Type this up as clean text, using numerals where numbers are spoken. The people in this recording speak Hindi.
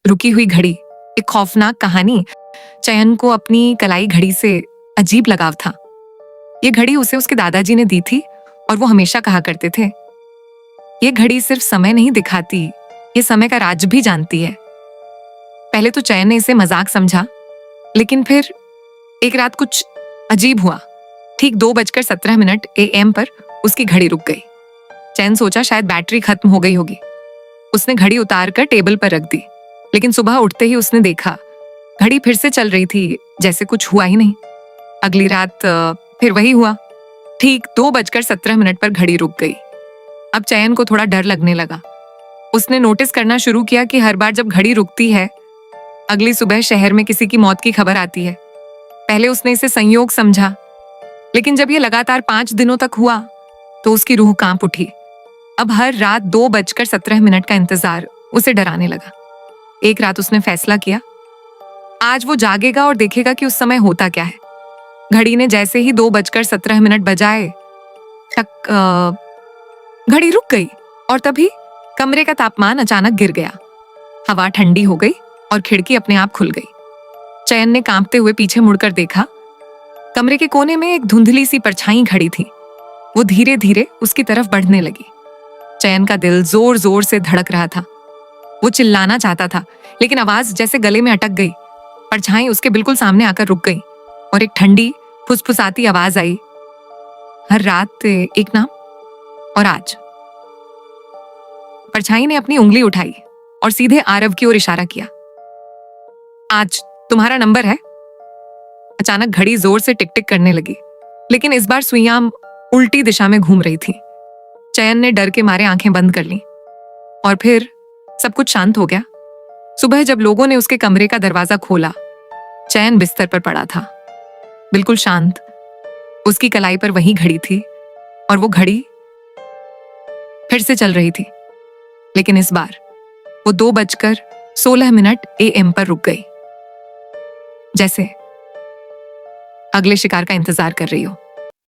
रुकी हुई घड़ी, एक खौफनाक कहानी। चयन को अपनी कलाई घड़ी से अजीब लगाव था। ये घड़ी उसे उसके दादाजी ने दी थी और वो हमेशा कहा करते थे, ये घड़ी सिर्फ समय नहीं दिखाती, ये समय का राज भी जानती है। पहले तो चयन ने इसे मजाक समझा, लेकिन फिर एक रात कुछ अजीब हुआ। ठीक 2:17 AM पर उसकी घड़ी रुक गई। चयन सोचा शायद बैटरी खत्म हो गई होगी। उसने घड़ी उतार कर टेबल पर रख दी, लेकिन सुबह उठते ही उसने देखा घड़ी फिर से चल रही थी, जैसे कुछ हुआ ही नहीं। अगली रात फिर वही हुआ। ठीक 2:17 पर घड़ी रुक गई। अब चयन को थोड़ा डर लगने लगा। उसने नोटिस करना शुरू किया कि हर बार जब घड़ी रुकती है, अगली सुबह शहर में किसी की मौत की खबर आती है। पहले उसने इसे संयोग समझा, लेकिन जब ये लगातार 5 दिनों तक हुआ तो उसकी रूह कांप उठी। अब हर रात 2:17 का इंतजार उसे डराने लगा। एक रात उसने फैसला किया, आज वो जागेगा और देखेगा कि उस समय होता क्या है। घड़ी ने जैसे ही 2:17 बजाए, घड़ी रुक गई और तभी कमरे का तापमान अचानक गिर गया। हवा ठंडी हो गई और खिड़की अपने आप खुल गई। चयन ने कांपते हुए पीछे मुड़कर देखा। कमरे के कोने में एक धुंधली सी परछाई खड़ी थी। वो धीरे धीरे उसकी तरफ बढ़ने लगी। चयन का दिल जोर जोर से धड़क रहा था। वो चिल्लाना चाहता था, लेकिन आवाज जैसे गले में अटक गई। परछाई उसके बिल्कुल सामने आकर रुक गई और एक ठंडी फुसफुसाती आवाज आई, हर रात एक नाम और आज। परछाई ने अपनी उंगली उठाई और सीधे आरव की ओर इशारा किया। आज तुम्हारा नंबर है। अचानक घड़ी जोर से टिक टिक करने लगी, लेकिन इस बार सुइयां उल्टी दिशा में घूम रही थी। चयन ने डर के मारे आंखें बंद कर लीं और फिर सब कुछ शांत हो गया। सुबह जब लोगों ने उसके कमरे का दरवाजा खोला, चयन बिस्तर पर पड़ा था, बिल्कुल शांत। उसकी कलाई पर वही घड़ी थी और वो घड़ी फिर से चल रही थी, लेकिन इस बार वो 2:16 AM पर रुक गई, जैसे अगले शिकार का इंतजार कर रही हो।